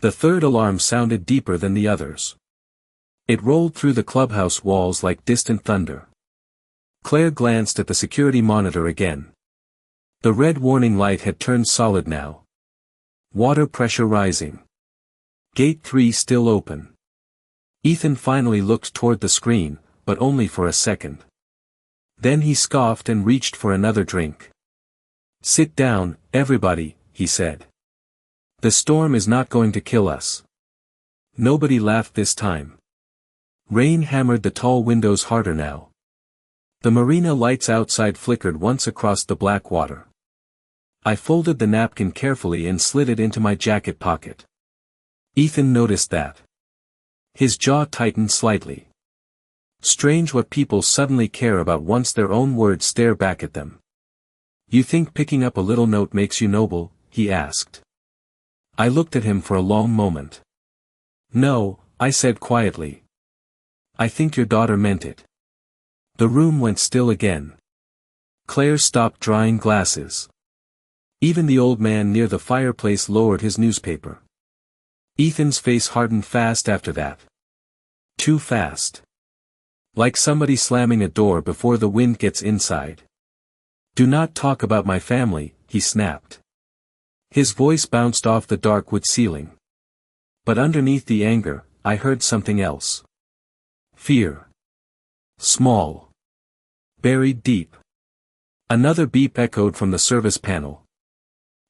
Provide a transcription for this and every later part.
The third alarm sounded deeper than the others. It rolled through the clubhouse walls like distant thunder. Claire glanced at the security monitor again. The red warning light had turned solid now. Water pressure rising. Gate 3 still open. Ethan finally looked toward the screen, but only for a second. Then he scoffed and reached for another drink. "Sit down, everybody," he said. "The storm is not going to kill us." Nobody laughed this time. Rain hammered the tall windows harder now. The marina lights outside flickered once across the black water. I folded the napkin carefully and slid it into my jacket pocket. Ethan noticed that. His jaw tightened slightly. Strange what people suddenly care about once their own words stare back at them. "You think picking up a little note makes you noble?" he asked. I looked at him for a long moment. "No," I said quietly. "I think your daughter meant it." The room went still again. Claire stopped drying glasses. Even the old man near the fireplace lowered his newspaper. Ethan's face hardened fast after that. Too fast. Like somebody slamming a door before the wind gets inside. "Do not talk about my family," he snapped. His voice bounced off the dark wood ceiling. But underneath the anger, I heard something else. Fear. Small. Buried deep. Another beep echoed from the service panel.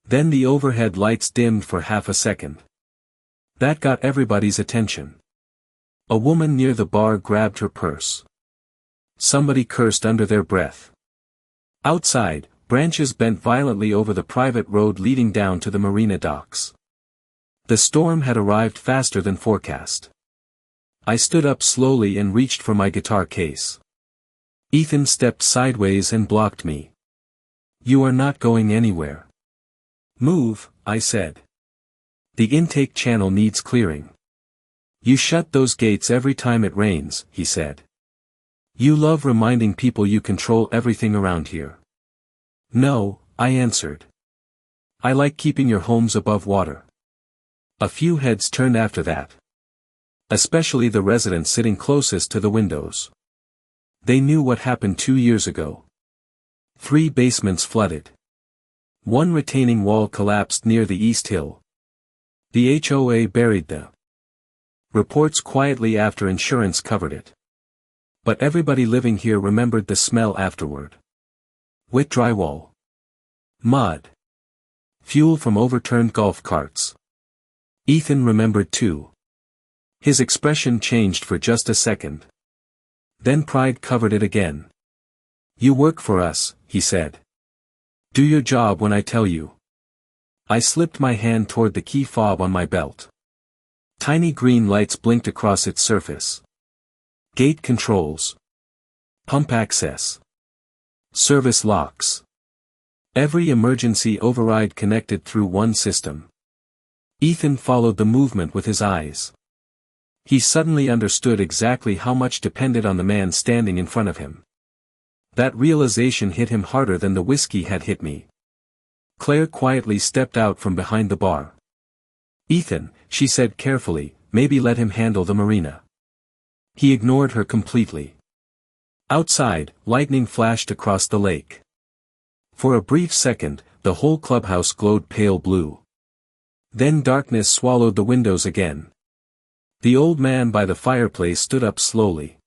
Then the overhead lights dimmed for half a second. That got everybody's attention. A woman near the bar grabbed her purse. Somebody cursed under their breath. Outside, branches bent violently over the private road leading down to the marina docks. The storm had arrived faster than forecast. I stood up slowly and reached for my guitar case. Ethan stepped sideways and blocked me. "You are not going anywhere." "Move," I said. "The intake channel needs clearing." "You shut those gates every time it rains," he said. "You love reminding people you control everything around here." "No," I answered. "I like keeping your homes above water." A few heads turned after that. Especially the residents sitting closest to the windows. They knew what happened 2 years ago. 3 basements flooded. 1 retaining wall collapsed near the East Hill. The HOA buried the reports quietly after insurance covered it. But everybody living here remembered the smell afterward. Wet drywall. Mud. Fuel from overturned golf carts. Ethan remembered too. His expression changed for just a second. Then pride covered it again. "You work for us," he said. "Do your job when I tell you." I slipped my hand toward the key fob on my belt. Tiny green lights blinked across its surface. Gate controls. Pump access. Service locks. Every emergency override connected through one system. Ethan followed the movement with his eyes. He suddenly understood exactly how much depended on the man standing in front of him. That realization hit him harder than the whiskey had hit me. Claire quietly stepped out from behind the bar. "Ethan," she said carefully, "maybe let him handle the marina." He ignored her completely. Outside, lightning flashed across the lake. For a brief second, the whole clubhouse glowed pale blue. Then darkness swallowed the windows again. The old man by the fireplace stood up slowly.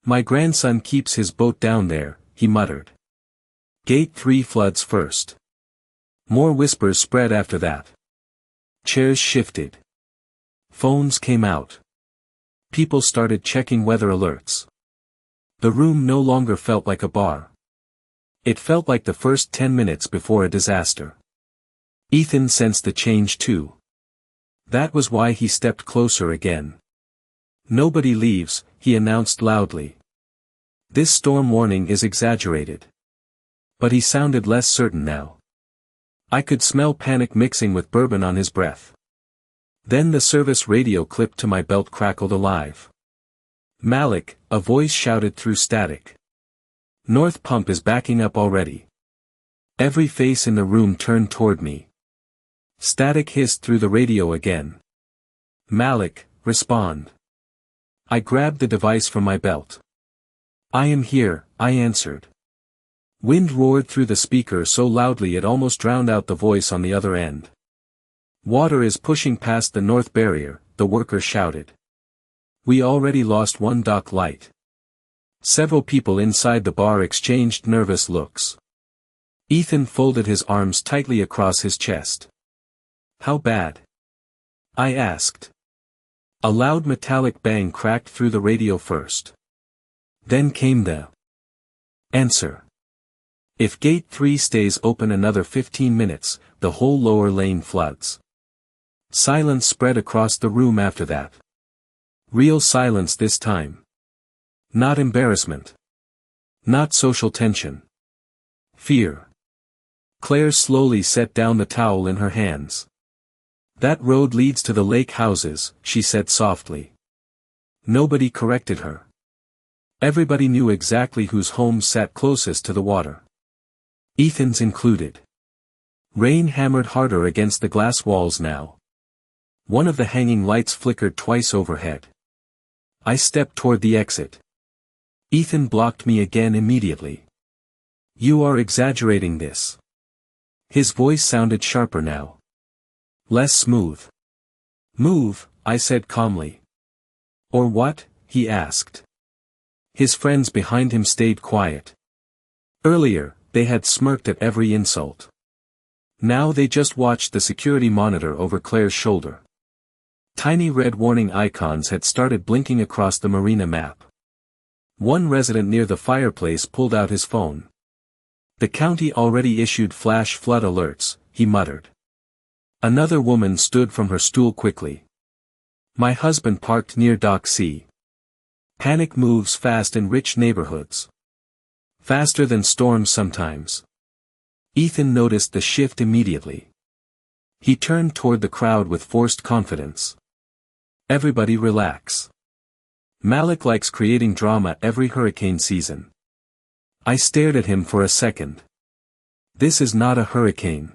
"My grandson keeps his boat down there," he muttered. "Gate 3 floods first." More whispers spread after that. Chairs shifted. Phones came out. People started checking weather alerts. The room no longer felt like a bar. It felt like the first 10 minutes before a disaster. Ethan sensed the change too. That was why he stepped closer again. "Nobody leaves," he announced loudly. "This storm warning is exaggerated." But he sounded less certain now. I could smell panic mixing with bourbon on his breath. Then the service radio clipped to my belt crackled alive. "Malik," a voice shouted through static. "North Pump is backing up already." Every face in the room turned toward me. Static hissed through the radio again. Malik, respond. I grabbed the device from my belt. I am here, I answered. Wind roared through the speaker so loudly it almost drowned out the voice on the other end. Water is pushing past the north barrier, the worker shouted. We already lost one dock light. Several people inside the bar exchanged nervous looks. Ethan folded his arms tightly across his chest. How bad? I asked. A loud metallic bang cracked through the radio first. Then came the answer. If Gate 3 stays open another 15 minutes, the whole lower lane floods. Silence spread across the room after that. Real silence this time. Not embarrassment. Not social tension. Fear. Claire slowly set down the towel in her hands. That road leads to the lake houses, she said softly. Nobody corrected her. Everybody knew exactly whose homes sat closest to the water. Ethan's included. Rain hammered harder against the glass walls now. One of the hanging lights flickered twice overhead. I stepped toward the exit. Ethan blocked me again immediately. You are exaggerating this. His voice sounded sharper now. Less smooth. Move, I said calmly. Or what? He asked. His friends behind him stayed quiet. Earlier, they had smirked at every insult. Now they just watched the security monitor over Claire's shoulder. Tiny red warning icons had started blinking across the marina map. One resident near the fireplace pulled out his phone. The county already issued flash flood alerts, he muttered. Another woman stood from her stool quickly. My husband parked near Dock C. Panic moves fast in rich neighborhoods. Faster than storms sometimes. Ethan noticed the shift immediately. He turned toward the crowd with forced confidence. Everybody relax. Malik likes creating drama every hurricane season. I stared at him for a second. This is not a hurricane.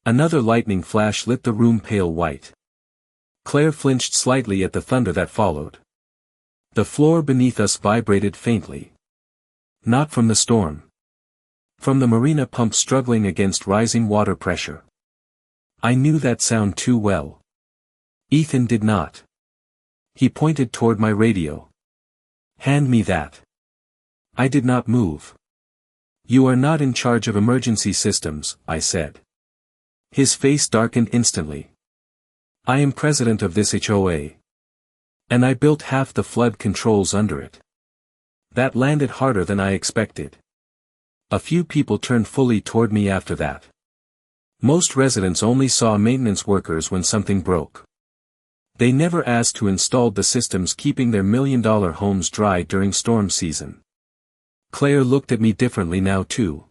Another lightning flash lit the room pale white. Claire flinched slightly at the thunder that followed. The floor beneath us vibrated faintly. Not from the storm. From the marina pump struggling against rising water pressure. I knew that sound too well. Ethan did not. He pointed toward my radio. Hand me that. I did not move. You are not in charge of emergency systems, I said. His face darkened instantly. I am president of this HOA. And I built half the flood controls under it. That landed harder than I expected. A few people turned fully toward me after that. Most residents only saw maintenance workers when something broke. They never asked who installed the systems keeping their million-dollar homes dry during storm season. Claire looked at me differently now too.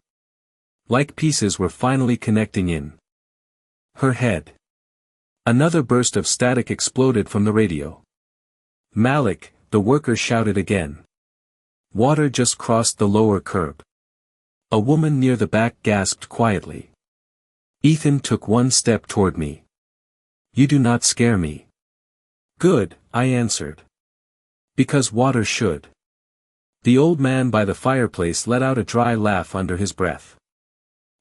Like pieces were finally connecting in her head. Another burst of static exploded from the radio. Malik, the worker shouted again. Water just crossed the lower curb. A woman near the back gasped quietly. Ethan took one step toward me. You do not scare me. Good, I answered. Because water should. The old man by the fireplace let out a dry laugh under his breath.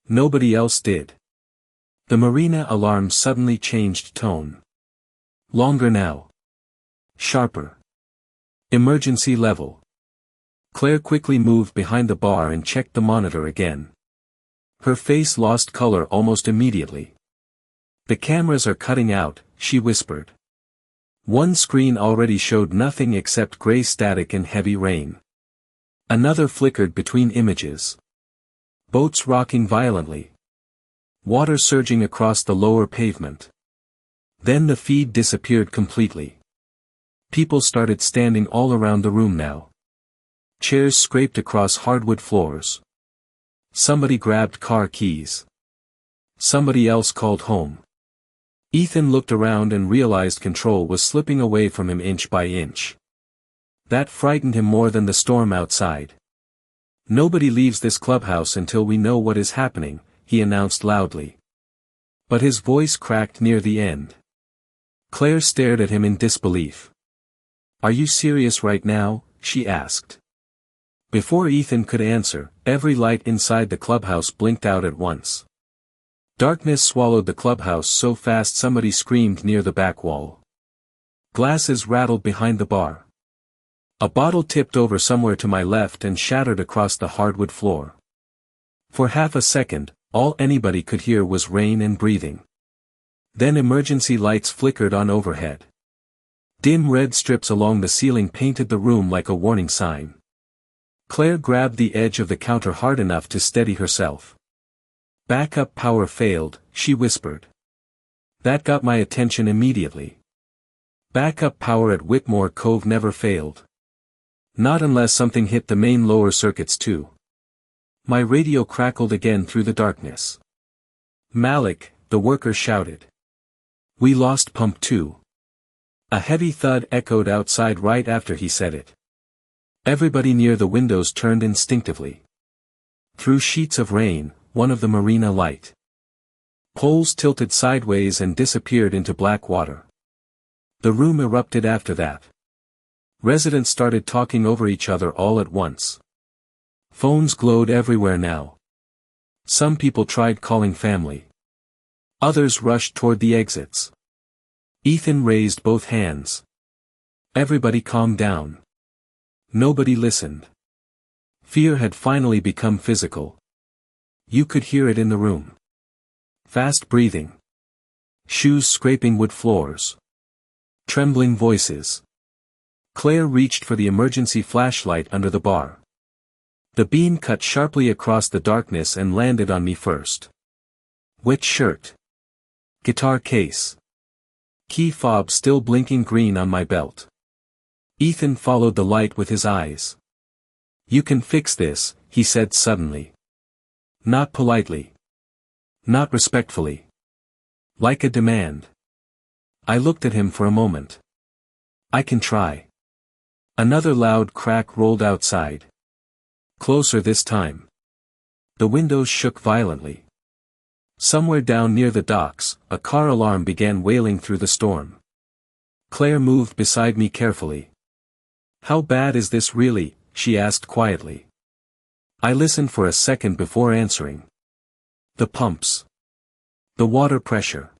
Nobody else did. The marina alarm suddenly changed tone. Longer now. Sharper. Emergency level. Claire quickly moved behind the bar and checked the monitor again. Her face lost color almost immediately. The cameras are cutting out, she whispered. One screen already showed nothing except gray static and heavy rain. Another flickered between images. Boats rocking violently. Water surging across the lower pavement. Then the feed disappeared completely. People started standing all around the room now. Chairs scraped across hardwood floors. Somebody grabbed car keys. Somebody else called home. Ethan looked around and realized control was slipping away from him inch by inch. That frightened him more than the storm outside. Nobody leaves this clubhouse until we know what is happening, he announced loudly. But his voice cracked near the end. Claire stared at him in disbelief. "Are you serious right now?" she asked. Before Ethan could answer, every light inside the clubhouse blinked out at once. Darkness swallowed the clubhouse so fast somebody screamed near the back wall. Glasses rattled behind the bar. A bottle tipped over somewhere to my left and shattered across the hardwood floor. For half a second, all anybody could hear was rain and breathing. Then emergency lights flickered on overhead. Dim red strips along the ceiling painted the room like a warning sign. Claire grabbed the edge of the counter hard enough to steady herself. "Backup power failed," she whispered. That got my attention immediately. Backup power at Whitmore Cove never failed. Not unless something hit the main lower circuits too. My radio crackled again through the darkness. "Malik," the worker shouted. "We lost pump 2. A heavy thud echoed outside right after he said it. Everybody near the windows turned instinctively. Through sheets of rain, one of the marina light poles tilted sideways and disappeared into black water. The room erupted after that. Residents started talking over each other all at once. Phones glowed everywhere now. Some people tried calling family. Others rushed toward the exits. Ethan raised both hands. Everybody calmed down. Nobody listened. Fear had finally become physical. You could hear it in the room. Fast breathing. Shoes scraping wood floors. Trembling voices. Claire reached for the emergency flashlight under the bar. The beam cut sharply across the darkness and landed on me first. Wet shirt. Guitar case. Key fob still blinking green on my belt. Ethan followed the light with his eyes. "You can fix this," he said suddenly. Not politely. Not respectfully. Like a demand. I looked at him for a moment. "I can try." Another loud crack rolled outside. Closer this time. The windows shook violently. Somewhere down near the docks, a car alarm began wailing through the storm. Claire moved beside me carefully. "How bad is this really?" she asked quietly. I listened for a second before answering. "The pumps. The water pressure.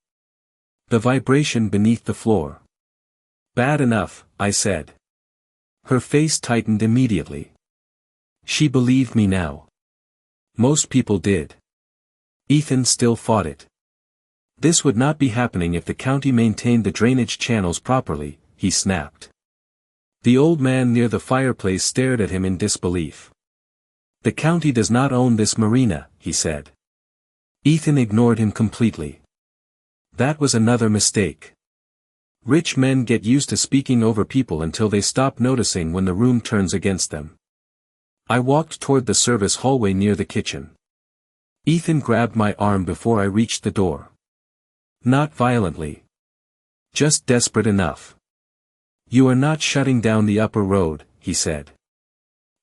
The vibration beneath the floor." "Bad enough," I said. Her face tightened immediately. She believed me now. Most people did. Ethan still fought it. This would not be happening if the county maintained the drainage channels properly, he snapped. The old man near the fireplace stared at him in disbelief. "The county does not own this marina," he said. Ethan ignored him completely. That was another mistake. Rich men get used to speaking over people until they stop noticing when the room turns against them. I walked toward the service hallway near the kitchen. Ethan grabbed my arm before I reached the door. Not violently. Just desperate enough. "You are not shutting down the upper road," he said.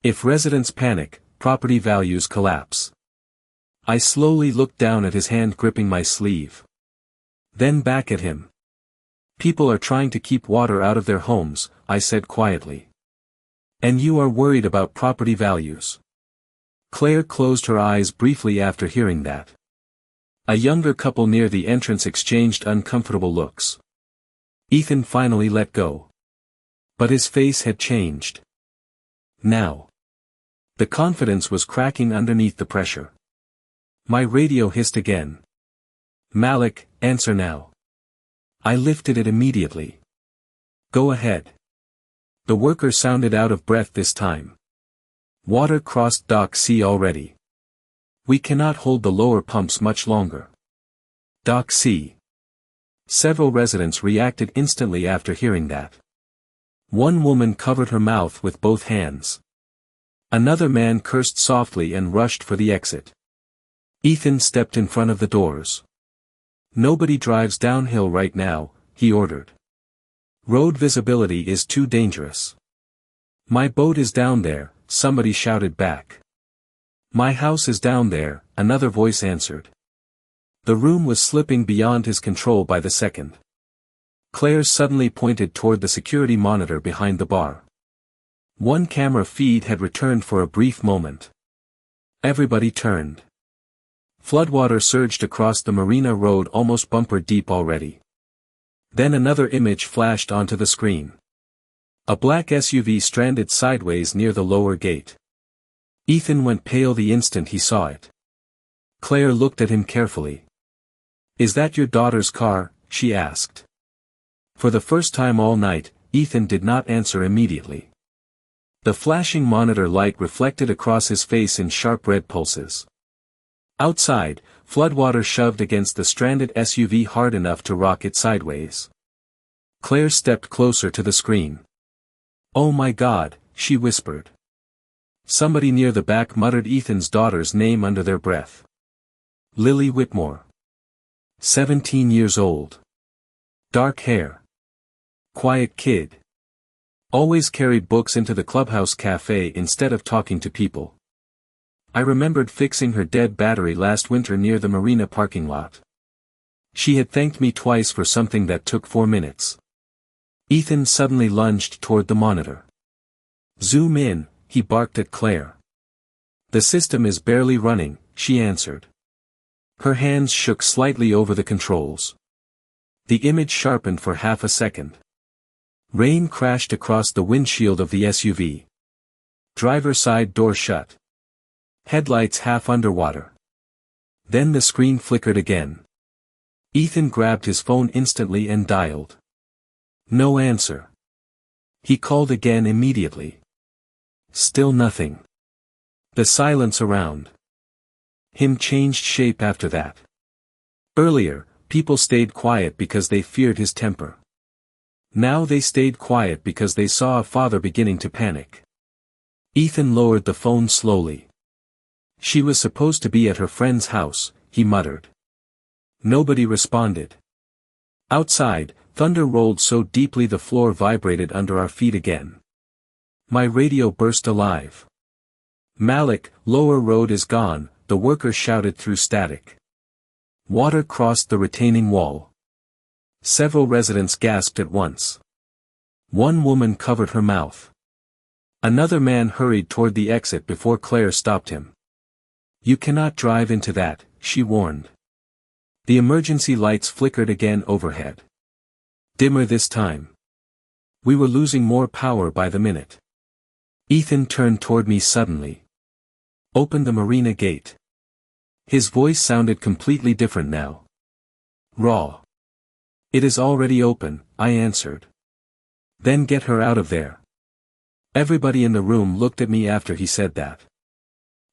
"If residents panic, property values collapse." I slowly looked down at his hand gripping my sleeve. Then back at him. "People are trying to keep water out of their homes," I said quietly. "And you are worried about property values." Claire closed her eyes briefly after hearing that. A younger couple near the entrance exchanged uncomfortable looks. Ethan finally let go. But his face had changed. Now. The confidence was cracking underneath the pressure. My radio hissed again. "Malik, answer now." I lifted it immediately. "Go ahead." The worker sounded out of breath this time. "Water crossed Dock C already. We cannot hold the lower pumps much longer." Dock C. Several residents reacted instantly after hearing that. One woman covered her mouth with both hands. Another man cursed softly and rushed for the exit. Ethan stepped in front of the doors. "Nobody drives downhill right now," he ordered. "Road visibility is too dangerous." "My boat is down there," somebody shouted back. "My house is down there," another voice answered. The room was slipping beyond his control by the second. Claire suddenly pointed toward the security monitor behind the bar. One camera feed had returned for a brief moment. Everybody turned. Floodwater surged across the Marina Road almost bumper deep already. Then another image flashed onto the screen. A black SUV stranded sideways near the lower gate. Ethan went pale the instant he saw it. Claire looked at him carefully. "Is that your daughter's car?" she asked. For the first time all night, Ethan did not answer immediately. The flashing monitor light reflected across his face in sharp red pulses. Outside, floodwater shoved against the stranded SUV hard enough to rock it sideways. Claire stepped closer to the screen. "Oh my God," she whispered. Somebody near the back muttered Ethan's daughter's name under their breath. Lily Whitmore. 17 years old. Dark hair. Quiet kid. Always carried books into the clubhouse cafe instead of talking to people. I remembered fixing her dead battery last winter near the marina parking lot. She had thanked me twice for something that took 4 minutes. Ethan suddenly lunged toward the monitor. "Zoom in," he barked at Claire. "The system is barely running," she answered. Her hands shook slightly over the controls. The image sharpened for half a second. Rain crashed across the windshield of the SUV. Driver side door shut. Headlights half underwater. Then the screen flickered again. Ethan grabbed his phone instantly and dialed. No answer. He called again immediately. Still nothing. The silence around him changed shape after that. Earlier, people stayed quiet because they feared his temper. Now they stayed quiet because they saw a father beginning to panic. Ethan lowered the phone slowly. "She was supposed to be at her friend's house," he muttered. Nobody responded. Outside, thunder rolled so deeply the floor vibrated under our feet again. My radio burst alive. "Malik, Lower Road is gone," the worker shouted through static. Water crossed the retaining wall. Several residents gasped at once. One woman covered her mouth. Another man hurried toward the exit before Claire stopped him. "You cannot drive into that," she warned. The emergency lights flickered again overhead. Dimmer this time. We were losing more power by the minute. Ethan turned toward me suddenly. "Open the marina gate." His voice sounded completely different now. Raw. "It is already open," I answered. "Then get her out of there." Everybody in the room looked at me after he said that.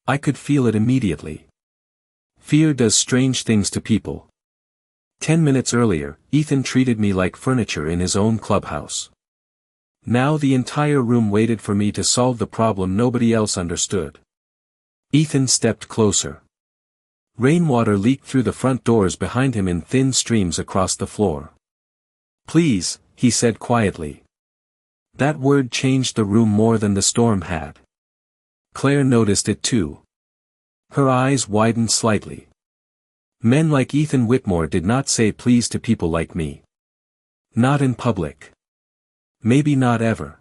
I could feel it immediately. Fear does strange things to people. 10 minutes earlier, Ethan treated me like furniture in his own clubhouse. Now the entire room waited for me to solve the problem nobody else understood. Ethan stepped closer. Rainwater leaked through the front doors behind him in thin streams across the floor. "Please," he said quietly. That word changed the room more than the storm had. Claire noticed it too. Her eyes widened slightly. Men like Ethan Whitmore did not say please to people like me. Not in public. Maybe not ever.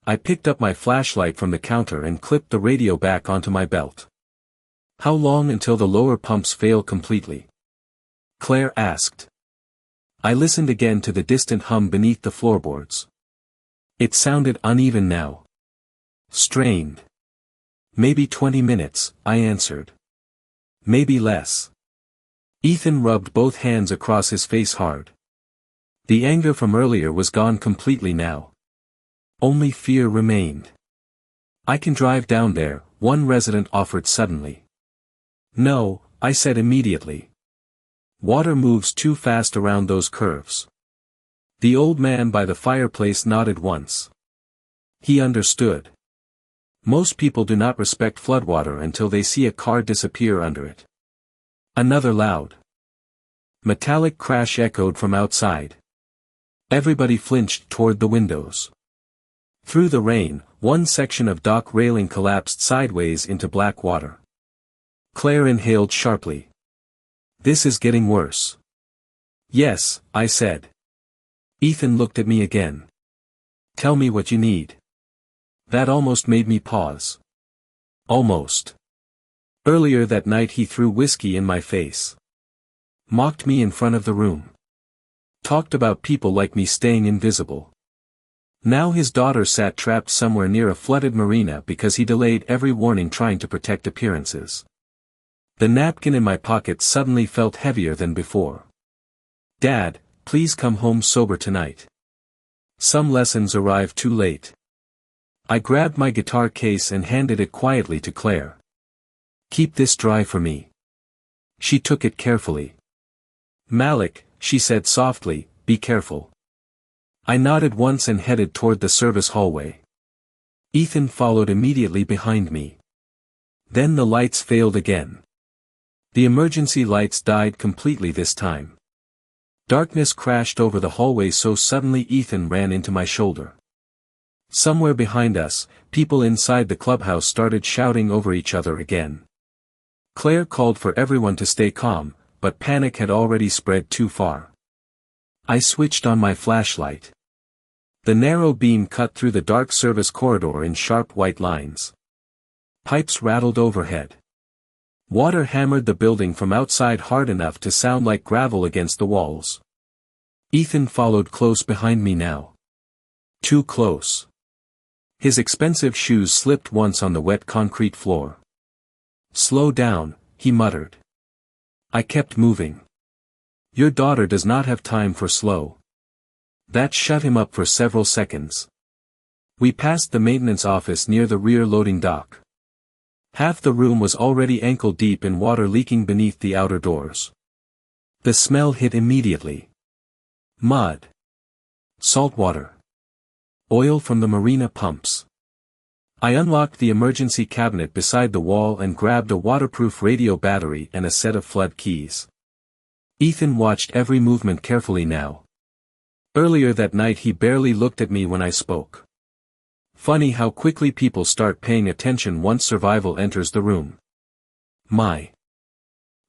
I picked up my flashlight from the counter and clipped the radio back onto my belt. "How long until the lower pumps fail completely?" Claire asked. I listened again to the distant hum beneath the floorboards. It sounded uneven now. Strained. "Maybe 20 minutes, I answered. "Maybe less." Ethan rubbed both hands across his face hard. The anger from earlier was gone completely now. Only fear remained. "I can drive down there," one resident offered suddenly. "No," I said immediately. "Water moves too fast around those curves." The old man by the fireplace nodded once. He understood. Most people do not respect floodwater until they see a car disappear under it. Another loud, metallic crash echoed from outside. Everybody flinched toward the windows. Through the rain, one section of dock railing collapsed sideways into black water. Claire inhaled sharply. "This is getting worse." "Yes," I said. Ethan looked at me again. Tell me what you need. That almost made me pause. Almost. Earlier that night he threw whiskey in my face. Mocked me in front of the room. Talked about people like me staying invisible. Now his daughter sat trapped somewhere near a flooded marina because he delayed every warning trying to protect appearances. The napkin in my pocket suddenly felt heavier than before. Dad, please come home sober tonight. Some lessons arrive too late. I grabbed my guitar case and handed it quietly to Claire. Keep this dry for me. She took it carefully. Malik, she said softly, be careful. I nodded once and headed toward the service hallway. Ethan followed immediately behind me. Then the lights failed again. The emergency lights died completely this time. Darkness crashed over the hallway so suddenly Ethan ran into my shoulder. Somewhere behind us, people inside the clubhouse started shouting over each other again. Claire called for everyone to stay calm, but panic had already spread too far. I switched on my flashlight. The narrow beam cut through the dark service corridor in sharp white lines. Pipes rattled overhead. Water hammered the building from outside hard enough to sound like gravel against the walls. Ethan followed close behind me now. Too close. His expensive shoes slipped once on the wet concrete floor. Slow down, he muttered. I kept moving. Your daughter does not have time for slow. That shut him up for several seconds. We passed the maintenance office near the rear loading dock. Half the room was already ankle-deep in water leaking beneath the outer doors. The smell hit immediately. Mud. Salt water. Oil from the marina pumps. I unlocked the emergency cabinet beside the wall and grabbed a waterproof radio battery and a set of flood keys. Ethan watched every movement carefully now. Earlier that night he barely looked at me when I spoke. Funny how quickly people start paying attention once survival enters the room. My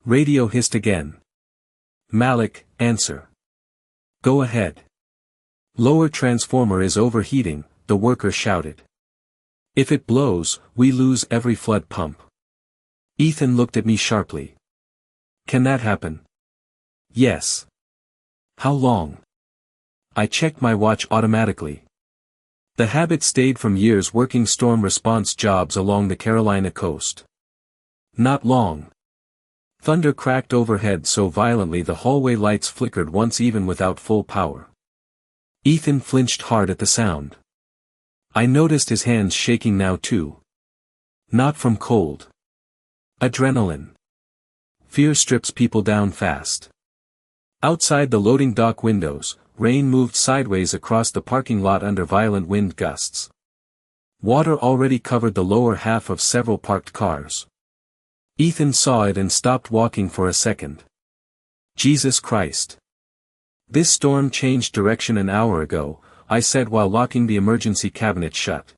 radio hissed again. Malik, answer. Go ahead. Lower transformer is overheating, the worker shouted. If it blows, we lose every flood pump. Ethan looked at me sharply. Can that happen? Yes. How long? I checked my watch automatically. The habit stayed from years working storm response jobs along the Carolina coast. Not long. Thunder cracked overhead so violently the hallway lights flickered once even without full power. Ethan flinched hard at the sound. I noticed his hands shaking now too. Not from cold. Adrenaline. Fear strips people down fast. Outside the loading dock windows, rain moved sideways across the parking lot under violent wind gusts. Water already covered the lower half of several parked cars. Ethan saw it and stopped walking for a second. Jesus Christ. This storm changed direction an hour ago, I said while locking the emergency cabinet shut.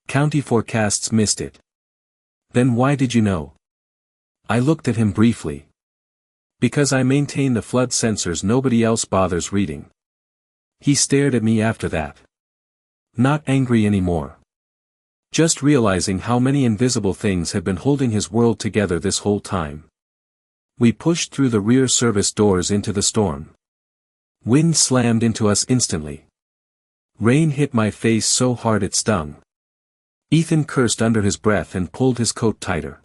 County forecasts missed it. Then why did you know? I looked at him briefly. Because I maintain the flood sensors nobody else bothers reading. He stared at me after that. Not angry anymore. Just realizing how many invisible things had been holding his world together this whole time. We pushed through the rear service doors into the storm. Wind slammed into us instantly. Rain hit my face so hard it stung. Ethan cursed under his breath and pulled his coat tighter.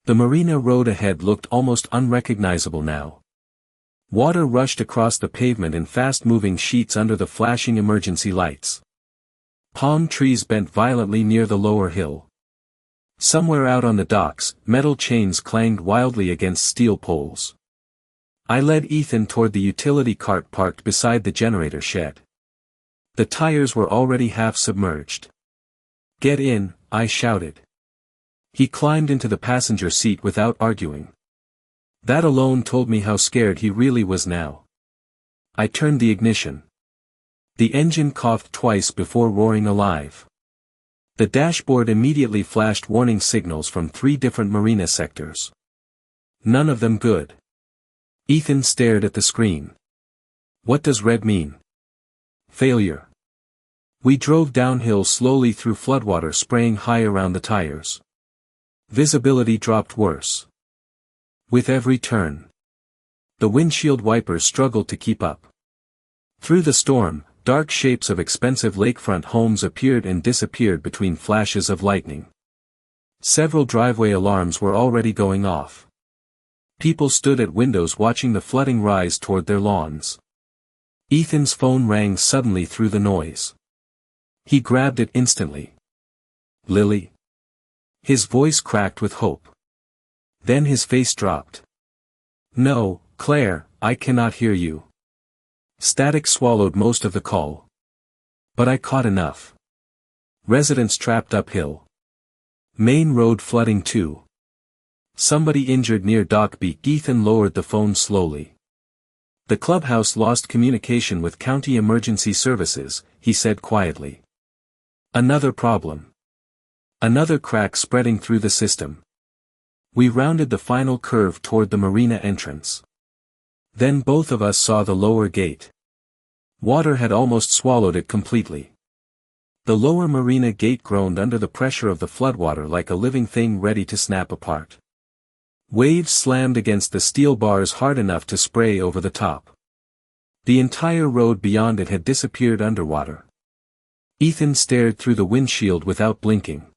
The marina road ahead looked almost unrecognizable now. Water rushed across the pavement in fast-moving sheets under the flashing emergency lights. Palm trees bent violently near the lower hill. Somewhere out on the docks, metal chains clanged wildly against steel poles. I led Ethan toward the utility cart parked beside the generator shed. The tires were already half submerged. Get in, I shouted. He climbed into the passenger seat without arguing. That alone told me how scared he really was now. I turned the ignition. The engine coughed twice before roaring alive. The dashboard immediately flashed warning signals from 3 different marina sectors. None of them good. Ethan stared at the screen. What does red mean? Failure. We drove downhill slowly through floodwater spraying high around the tires. Visibility dropped worse. With every turn, the windshield wipers struggled to keep up. Through the storm, dark shapes of expensive lakefront homes appeared and disappeared between flashes of lightning. Several driveway alarms were already going off. People stood at windows watching the flooding rise toward their lawns. Ethan's phone rang suddenly through the noise. He grabbed it instantly. "Lily?" His voice cracked with hope. Then his face dropped. "No, Claire, I cannot hear you." Static swallowed most of the call. But I caught enough. Residents trapped uphill. Main road flooding too. Somebody injured near Dock Beach. Ethan lowered the phone slowly. "The clubhouse lost communication with county emergency services," he said quietly. "Another problem. Another crack spreading through the system." We rounded the final curve toward the marina entrance. Then both of us saw the lower gate. Water had almost swallowed it completely. The lower marina gate groaned under the pressure of the floodwater like a living thing ready to snap apart. Waves slammed against the steel bars hard enough to spray over the top. The entire road beyond it had disappeared underwater. Ethan stared through the windshield without blinking.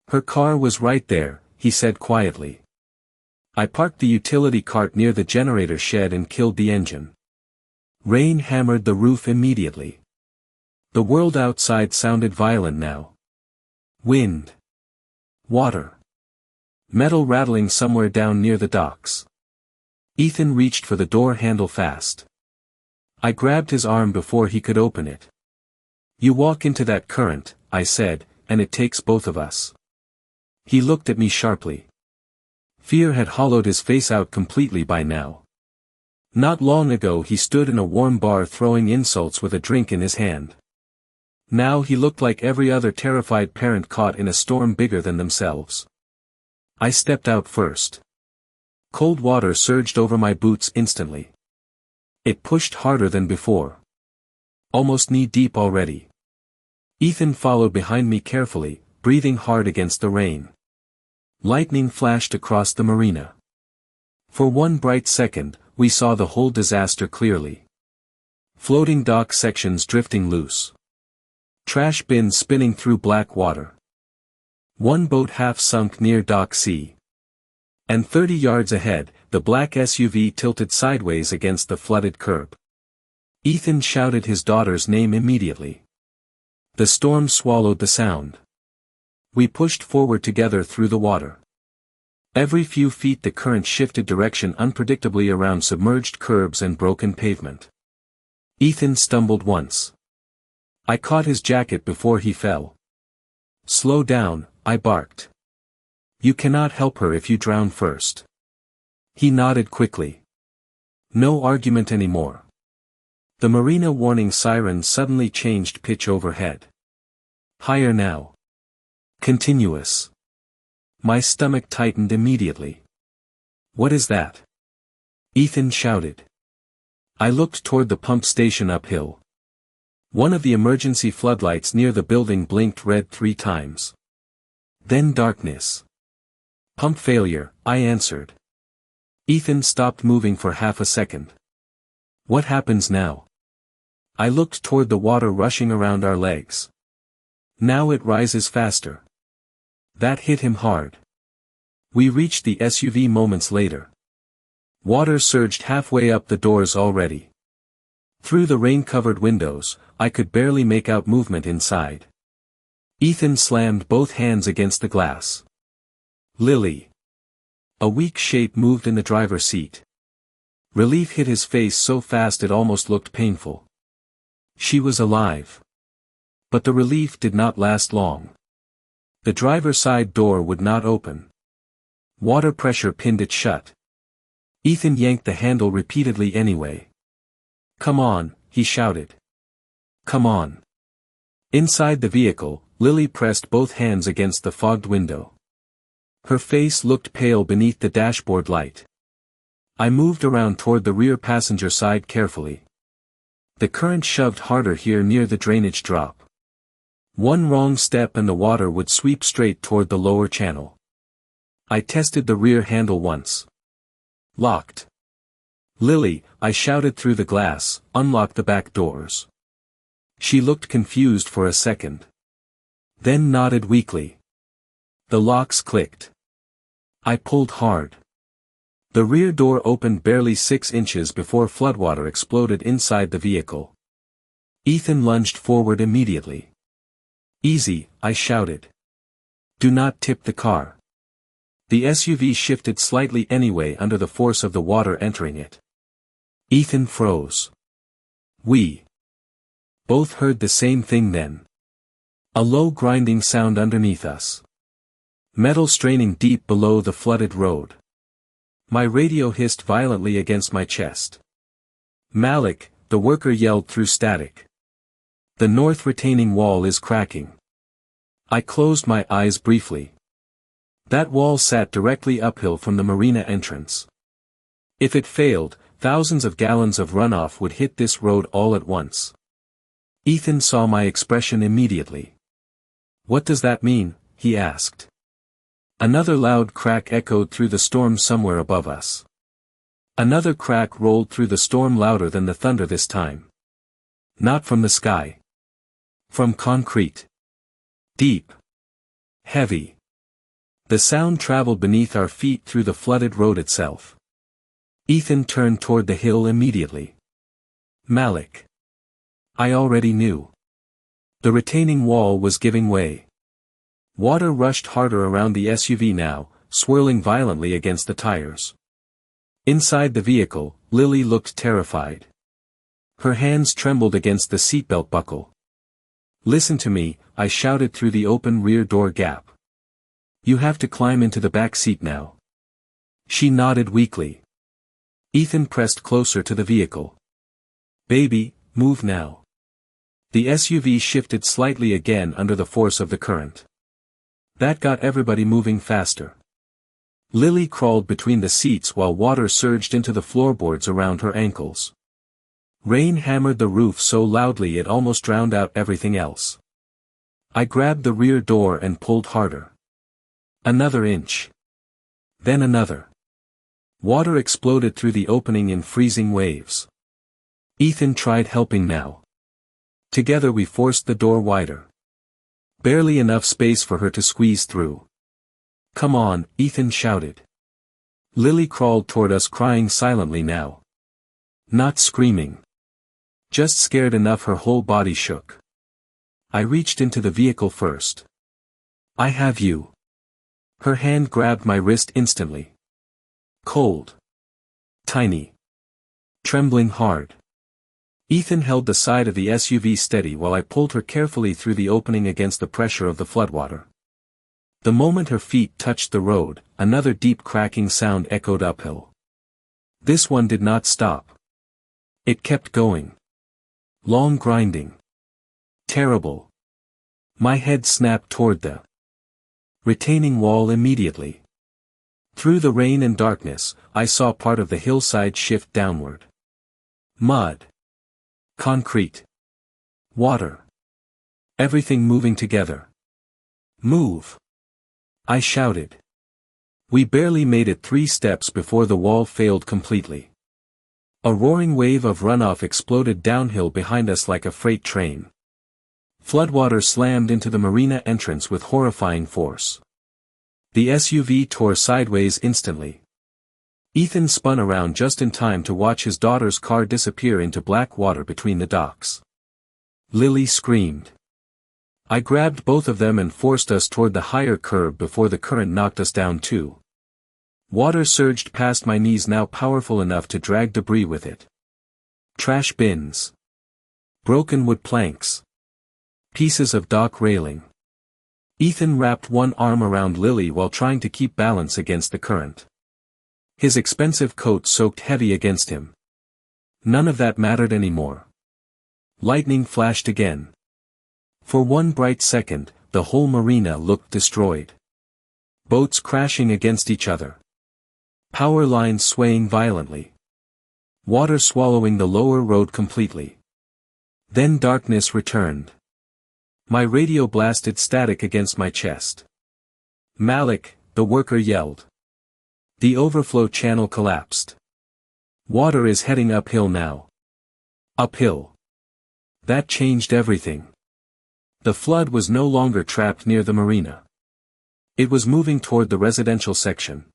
"Her car was right there," he said quietly. "I parked the utility cart near the generator shed and killed the engine." Rain hammered the roof immediately. The world outside sounded violent now. Wind. Water. Metal rattling somewhere down near the docks. Ethan reached for the door handle fast. I grabbed his arm before he could open it. "You walk into that current," I said, "and it takes both of us." He looked at me sharply. Fear had hollowed his face out completely by now. Not long ago he stood in a warm bar throwing insults with a drink in his hand. Now he looked like every other terrified parent caught in a storm bigger than themselves. I stepped out first. Cold water surged over my boots instantly. It pushed harder than before. Almost knee-deep already. Ethan followed behind me carefully, breathing hard against the rain. Lightning flashed across the marina. For one bright second, we saw the whole disaster clearly. Floating dock sections drifting loose. Trash bins spinning through black water. One boat half sunk near Dock C. And 30 yards ahead, the black SUV tilted sideways against the flooded curb. Ethan shouted his daughter's name immediately. The storm swallowed the sound. We pushed forward together through the water. Every few feet the current shifted direction unpredictably around submerged curbs and broken pavement. Ethan stumbled once. I caught his jacket before he fell. "Slow down," I barked. "You cannot help her if you drown first." He nodded quickly. No argument anymore. The marina warning siren suddenly changed pitch overhead. Higher now. Continuous. My stomach tightened immediately. "What is that?" Ethan shouted. I looked toward the pump station uphill. One of the emergency floodlights near the building blinked red 3 times. Then darkness. "Pump failure," I answered. Ethan stopped moving for half a second. "What happens now?" I looked toward the water rushing around our legs. "Now it rises faster." That hit him hard. We reached the SUV moments later. Water surged halfway up the doors already. Through the rain-covered windows, I could barely make out movement inside. Ethan slammed both hands against the glass. "Lily." A weak shape moved in the driver's seat. Relief hit his face so fast it almost looked painful. She was alive. But the relief did not last long. The driver's side door would not open. Water pressure pinned it shut. Ethan yanked the handle repeatedly anyway. "Come on," he shouted. "Come on." Inside the vehicle, Lily pressed both hands against the fogged window. Her face looked pale beneath the dashboard light. I moved around toward the rear passenger side carefully. The current shoved harder here near the drainage drop. One wrong step and the water would sweep straight toward the lower channel. I tested the rear handle once. Locked. Lily, I shouted through the glass, unlock the back doors. She looked confused for a second. Then nodded weakly. The locks clicked. I pulled hard. The rear door opened barely 6 inches before floodwater exploded inside the vehicle. Ethan lunged forward immediately. Easy, I shouted. Do not tip the car. The SUV shifted slightly anyway under the force of the water entering it. Ethan froze. We both heard the same thing then. A low grinding sound underneath us. Metal straining deep below the flooded road. My radio hissed violently against my chest. Malik, the worker yelled through static. The north retaining wall is cracking. I closed my eyes briefly. That wall sat directly uphill from the marina entrance. If it failed, thousands of gallons of runoff would hit this road all at once. Ethan saw my expression immediately. What does that mean? He asked. Another loud crack echoed through the storm somewhere above us. Another crack rolled through the storm louder than the thunder this time. Not from the sky. From concrete. Deep. Heavy. The sound traveled beneath our feet through the flooded road itself. Ethan turned toward the hill immediately. Malik. I already knew. The retaining wall was giving way. Water rushed harder around the SUV now, swirling violently against the tires. Inside the vehicle, Lily looked terrified. Her hands trembled against the seatbelt buckle. Listen to me, I shouted through the open rear door gap. You have to climb into the back seat now. She nodded weakly. Ethan pressed closer to the vehicle. Baby, move now. The SUV shifted slightly again under the force of the current. That got everybody moving faster. Lily crawled between the seats while water surged into the floorboards around her ankles. Rain hammered the roof so loudly it almost drowned out everything else. I grabbed the rear door and pulled harder. Another inch. Then another. Water exploded through the opening in freezing waves. Ethan tried helping now. Together we forced the door wider. Barely enough space for her to squeeze through. Come on, Ethan shouted. Lily crawled toward us crying silently now. Not screaming. Just scared enough her whole body shook. I reached into the vehicle first. I have you. Her hand grabbed my wrist instantly. Cold. Tiny. Trembling hard. Ethan held the side of the SUV steady while I pulled her carefully through the opening against the pressure of the floodwater. The moment her feet touched the road, another deep cracking sound echoed uphill. This one did not stop. It kept going. Long grinding. Terrible. My head snapped toward the retaining wall immediately. Through the rain and darkness, I saw part of the hillside shift downward. Mud. Concrete. Water. Everything moving together. Move. I shouted. We barely made it 3 steps before the wall failed completely. A roaring wave of runoff exploded downhill behind us like a freight train. Floodwater slammed into the marina entrance with horrifying force. The SUV tore sideways instantly. Ethan spun around just in time to watch his daughter's car disappear into black water between the docks. Lily screamed. I grabbed both of them and forced us toward the higher curb before the current knocked us down too. Water surged past my knees now powerful enough to drag debris with it. Trash bins. Broken wood planks. Pieces of dock railing. Ethan wrapped one arm around Lily while trying to keep balance against the current. His expensive coat soaked heavy against him. None of that mattered anymore. Lightning flashed again. For one bright second, the whole marina looked destroyed. Boats crashing against each other. Power lines swaying violently. Water swallowing the lower road completely. Then darkness returned. My radio blasted static against my chest. "Malik," the worker yelled. The overflow channel collapsed. "Water is heading uphill now." Uphill. That changed everything. The flood was no longer trapped near the marina. It was moving toward the residential section.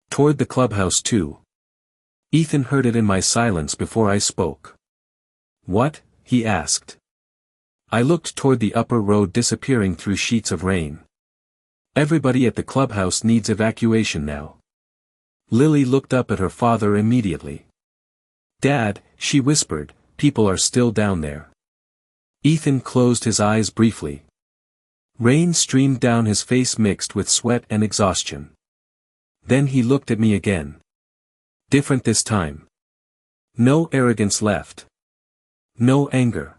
Toward the clubhouse too. Ethan heard it in my silence before I spoke. "What?" he asked. I looked toward the upper road disappearing through sheets of rain. "Everybody at the clubhouse needs evacuation now." Lily looked up at her father immediately. "Dad," she whispered, "people are still down there." Ethan closed his eyes briefly. Rain streamed down his face mixed with sweat and exhaustion. Then he looked at me again. Different this time. No arrogance left. No anger.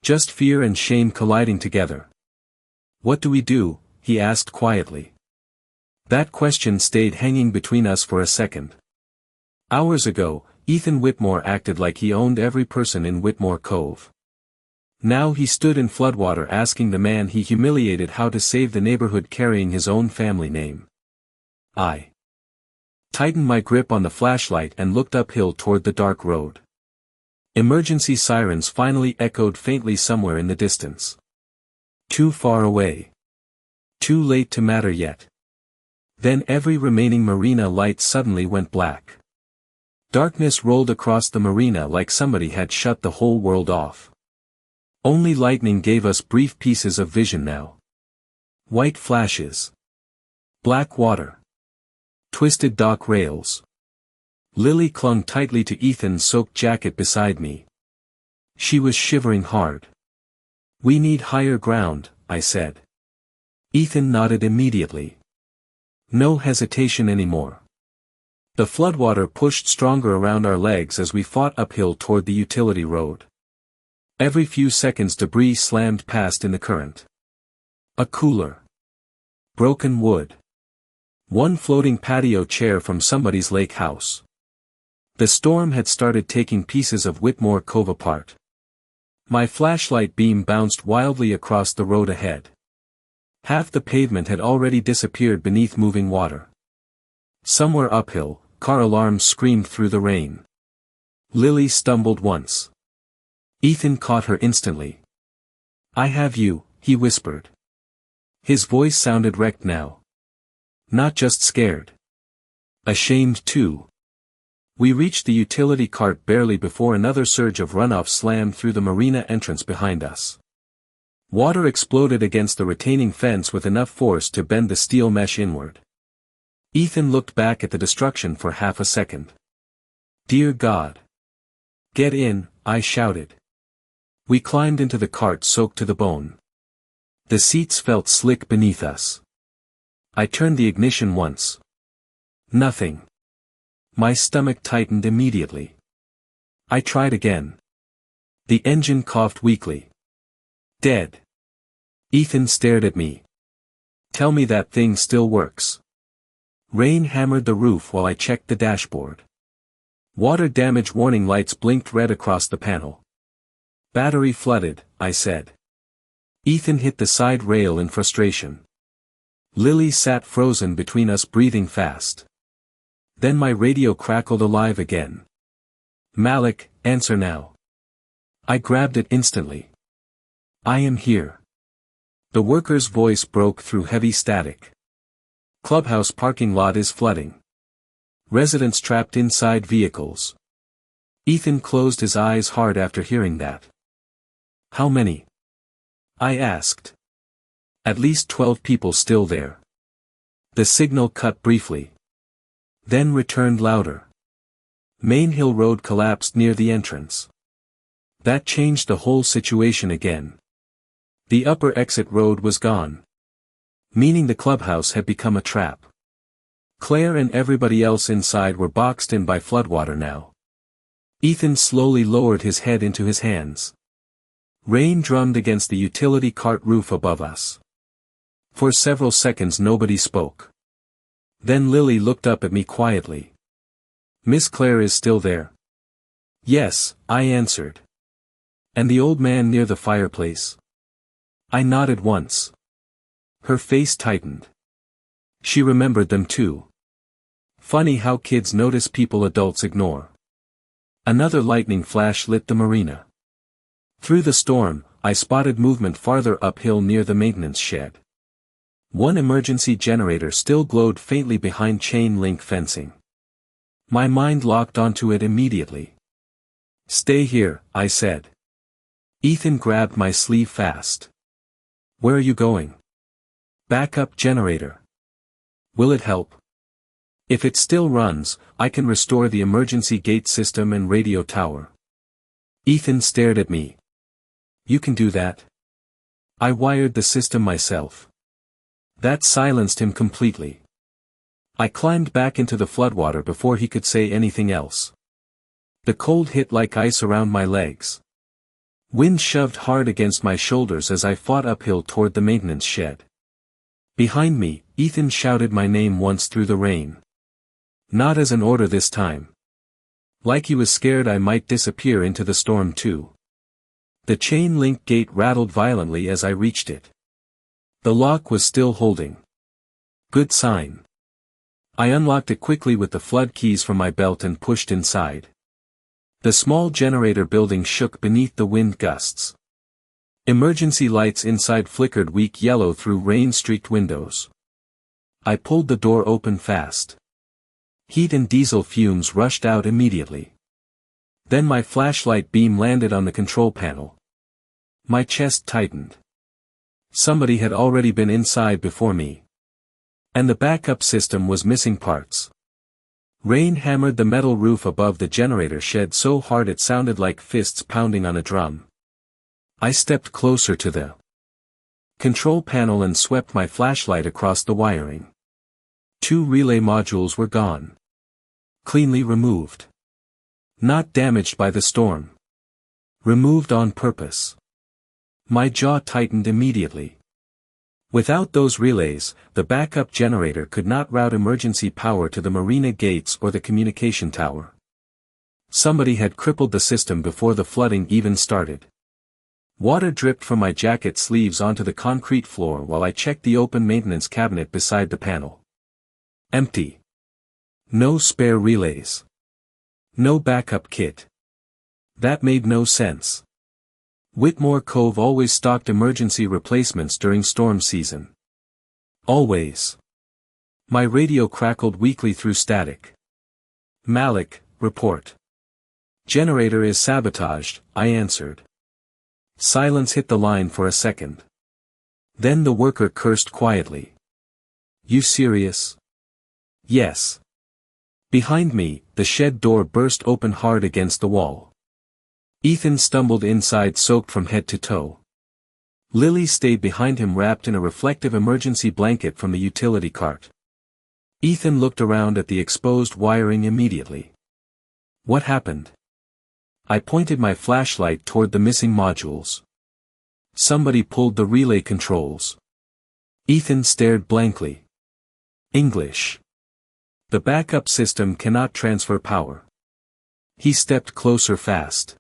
Just fear and shame colliding together. "What do we do?" he asked quietly. That question stayed hanging between us for a second. Hours ago, Ethan Whitmore acted like he owned every person in Whitmore Cove. Now he stood in floodwater asking the man he humiliated how to save the neighborhood carrying his own family name. I tightened my grip on the flashlight and looked uphill toward the dark road. Emergency sirens finally echoed faintly somewhere in the distance. Too far away. Too late to matter yet. Then every remaining marina light suddenly went black. Darkness rolled across the marina like somebody had shut the whole world off. Only lightning gave us brief pieces of vision now. White flashes. Black water. Twisted dock rails. Lily clung tightly to Ethan's soaked jacket beside me. She was shivering hard. "We need higher ground," I said. Ethan nodded immediately. No hesitation anymore. The floodwater pushed stronger around our legs as we fought uphill toward the utility road. Every few seconds debris slammed past in the current. A cooler. Broken wood. One floating patio chair from somebody's lake house. The storm had started taking pieces of Whitmore Cove apart. My flashlight beam bounced wildly across the road ahead. Half the pavement had already disappeared beneath moving water. Somewhere uphill, car alarms screamed through the rain. Lily stumbled once. Ethan caught her instantly. "I have you," he whispered. His voice sounded wrecked now. Not just scared. Ashamed too. We reached the utility cart barely before another surge of runoff slammed through the marina entrance behind us. Water exploded against the retaining fence with enough force to bend the steel mesh inward. Ethan looked back at the destruction for half a second. "Dear God. Get in," I shouted. We climbed into the cart soaked to the bone. The seats felt slick beneath us. I turned the ignition once. Nothing. My stomach tightened immediately. I tried again. The engine coughed weakly. "Dead." Ethan stared at me. "Tell me that thing still works." Rain hammered the roof while I checked the dashboard. Water damage warning lights blinked red across the panel. "Battery flooded," I said. Ethan hit the side rail in frustration. Lily sat frozen between us, breathing fast. Then my radio crackled alive again. "Malik, answer now." I grabbed it instantly. "I am here." The worker's voice broke through heavy static. "Clubhouse parking lot is flooding. Residents trapped inside vehicles." Ethan closed his eyes hard after hearing that. "How many?" I asked. "At least 12 people still there." The signal cut briefly. Then returned louder. Main Hill Road collapsed near the entrance. That changed the whole situation again. The upper exit road was gone. Meaning the clubhouse had become a trap. Claire and everybody else inside were boxed in by floodwater now. Ethan slowly lowered his head into his hands. Rain drummed against the utility cart roof above us. For several seconds nobody spoke. Then Lily looked up at me quietly. "Miss Claire is still there?" "Yes," I answered. And the old man near the fireplace? I nodded once. Her face tightened. She remembered them too. Funny how kids notice people adults ignore. Another lightning flash lit the marina. Through the storm, I spotted movement farther uphill near the maintenance shed. One emergency generator still glowed faintly behind chain link fencing. My mind locked onto it immediately. Stay here, I said. Ethan grabbed my sleeve fast. Where are you going? Backup generator. Will it help? If it still runs, I can restore the emergency gate system and radio tower. Ethan stared at me. You can do that? I wired the system myself. That silenced him completely. I climbed back into the floodwater before he could say anything else. The cold hit like ice around my legs. Wind shoved hard against my shoulders as I fought uphill toward the maintenance shed. Behind me, Ethan shouted my name once through the rain. Not as an order this time. Like he was scared I might disappear into the storm too. The chain link gate rattled violently as I reached it. The lock was still holding. Good sign. I unlocked it quickly with the flood keys from my belt and pushed inside. The small generator building shook beneath the wind gusts. Emergency lights inside flickered weak yellow through rain-streaked windows. I pulled the door open fast. Heat and diesel fumes rushed out immediately. Then my flashlight beam landed on the control panel. My chest tightened. Somebody had already been inside before me. And the backup system was missing parts. Rain hammered the metal roof above the generator shed so hard it sounded like fists pounding on a drum. I stepped closer to the control panel and swept my flashlight across the wiring. 2 relay modules were gone. Cleanly removed. Not damaged by the storm. Removed on purpose. My jaw tightened immediately. Without those relays, the backup generator could not route emergency power to the marina gates or the communication tower. Somebody had crippled the system before the flooding even started. Water dripped from my jacket sleeves onto the concrete floor while I checked the open maintenance cabinet beside the panel. Empty. No spare relays. No backup kit. That made no sense. Whitmore Cove always stocked emergency replacements during storm season. Always. My radio crackled weakly through static. Malik, report. Generator is sabotaged, I answered. Silence hit the line for a second. Then the worker cursed quietly. You serious? Yes. Behind me, the shed door burst open hard against the wall. Ethan stumbled inside soaked from head to toe. Lily stayed behind him wrapped in a reflective emergency blanket from the utility cart. Ethan looked around at the exposed wiring immediately. What happened? I pointed my flashlight toward the missing modules. Somebody pulled the relay controls. Ethan stared blankly. English. The backup system cannot transfer power. He stepped closer fast.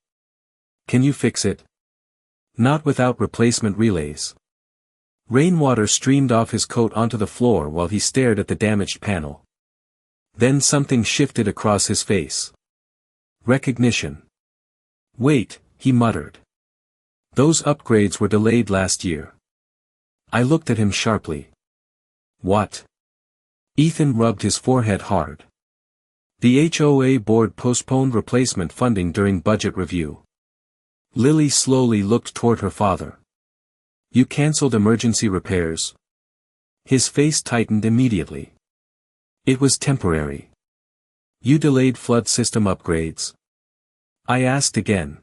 Can you fix it? Not without replacement relays. Rainwater streamed off his coat onto the floor while he stared at the damaged panel. Then something shifted across his face. Recognition. Wait, he muttered. Those upgrades were delayed last year. I looked at him sharply. What? Ethan rubbed his forehead hard. The HOA board postponed replacement funding during budget review. Lily slowly looked toward her father. You cancelled emergency repairs? His face tightened immediately. It was temporary. You delayed flood system upgrades? I asked again.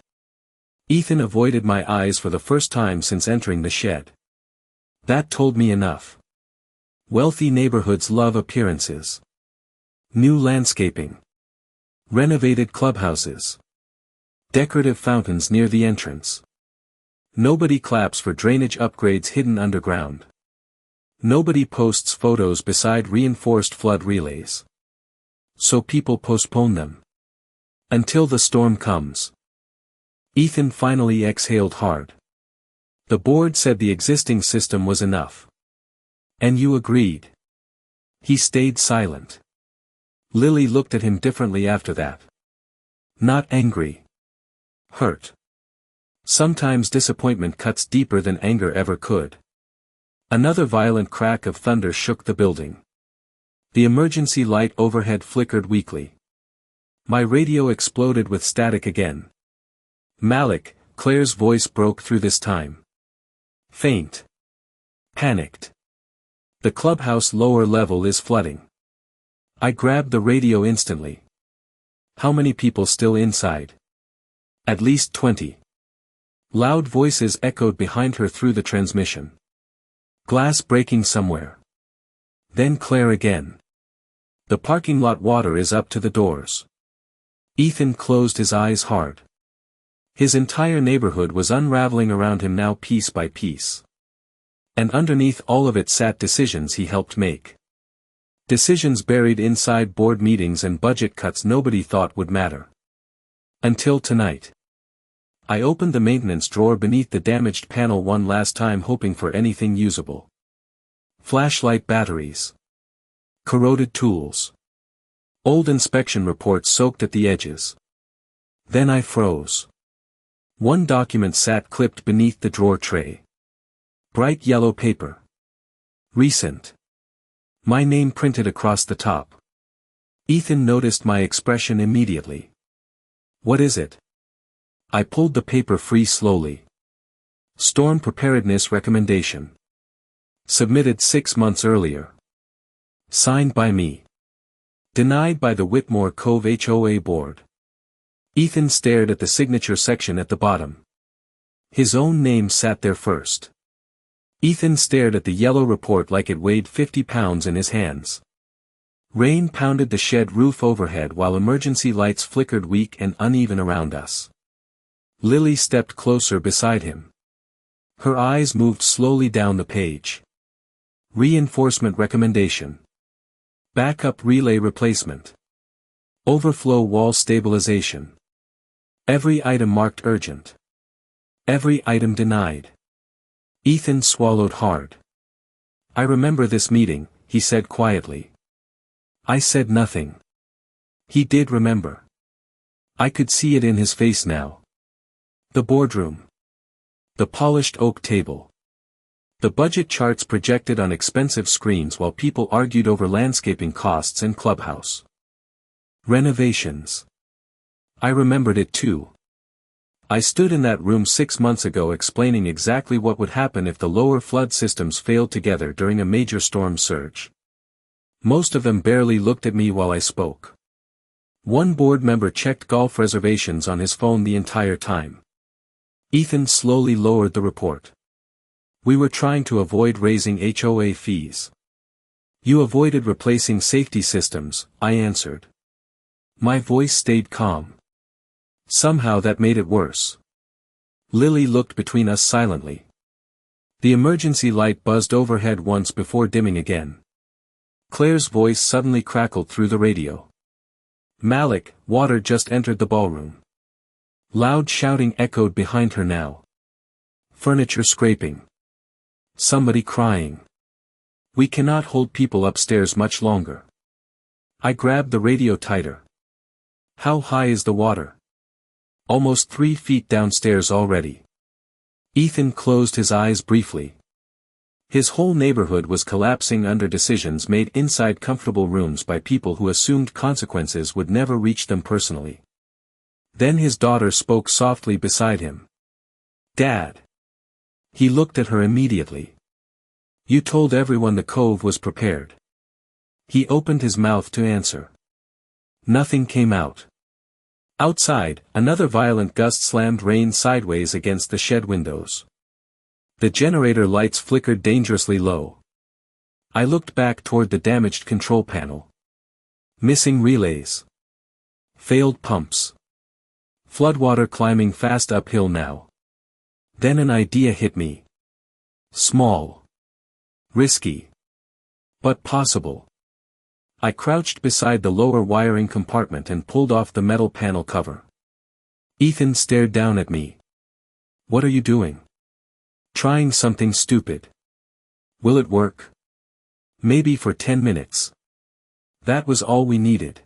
Ethan avoided my eyes for the first time since entering the shed. That told me enough. Wealthy neighborhoods love appearances. New landscaping. Renovated clubhouses. Decorative fountains near the entrance. Nobody claps for drainage upgrades hidden underground. Nobody posts photos beside reinforced flood relays. So people postpone them. Until the storm comes. Ethan finally exhaled hard. The board said the existing system was enough. And you agreed. He stayed silent. Lily looked at him differently after that. Not angry. Hurt. Sometimes disappointment cuts deeper than anger ever could. Another violent crack of thunder shook the building. The emergency light overhead flickered weakly. My radio exploded with static again. Malik, Claire's voice broke through this time. Faint. Panicked. The clubhouse lower level is flooding. I grabbed the radio instantly. How many people still inside? At least 20. Loud voices echoed behind her through the transmission. Glass breaking somewhere. Then Claire again. The parking lot water is up to the doors. Ethan closed his eyes hard. His entire neighborhood was unraveling around him now piece by piece. And underneath all of it sat decisions he helped make. Decisions buried inside board meetings and budget cuts nobody thought would matter. Until tonight. I opened the maintenance drawer beneath the damaged panel one last time, hoping for anything usable. Flashlight batteries. Corroded tools. Old inspection reports soaked at the edges. Then I froze. One document sat clipped beneath the drawer tray. Bright yellow paper. Recent. My name printed across the top. Ethan noticed my expression immediately. What is it? I pulled the paper free slowly. Storm Preparedness Recommendation. Submitted 6 months earlier. Signed by me. Denied by the Whitmore Cove HOA Board. Ethan stared at the signature section at the bottom. His own name sat there first. Ethan stared at the yellow report like it weighed 50 pounds in his hands. Rain pounded the shed roof overhead while emergency lights flickered weak and uneven around us. Lily stepped closer beside him. Her eyes moved slowly down the page. Reinforcement recommendation. Backup relay replacement. Overflow wall stabilization. Every item marked urgent. Every item denied. Ethan swallowed hard. I remember this meeting, he said quietly. I said nothing. He did remember. I could see it in his face now. The boardroom. The polished oak table. The budget charts projected on expensive screens while people argued over landscaping costs and clubhouse renovations. I remembered it too. I stood in that room 6 months ago explaining exactly what would happen if the lower flood systems failed together during a major storm surge. Most of them barely looked at me while I spoke. One board member checked golf reservations on his phone the entire time. Ethan slowly lowered the report. We were trying to avoid raising HOA fees. You avoided replacing safety systems, I answered. My voice stayed calm. Somehow that made it worse. Lily looked between us silently. The emergency light buzzed overhead once before dimming again. Claire's voice suddenly crackled through the radio. Malik, water just entered the ballroom. Loud shouting echoed behind her now. Furniture scraping. Somebody crying. We cannot hold people upstairs much longer. I grabbed the radio tighter. How high is the water? Almost 3 feet downstairs already. Ethan closed his eyes briefly. His whole neighborhood was collapsing under decisions made inside comfortable rooms by people who assumed consequences would never reach them personally. Then his daughter spoke softly beside him. Dad. He looked at her immediately. You told everyone the cove was prepared. He opened his mouth to answer. Nothing came out. Outside, another violent gust slammed rain sideways against the shed windows. The generator lights flickered dangerously low. I looked back toward the damaged control panel. Missing relays. Failed pumps. Floodwater climbing fast uphill now. Then an idea hit me. Small. Risky. But possible. I crouched beside the lower wiring compartment and pulled off the metal panel cover. Ethan stared down at me. What are you doing? Trying something stupid. Will it work? Maybe for 10 minutes. That was all we needed.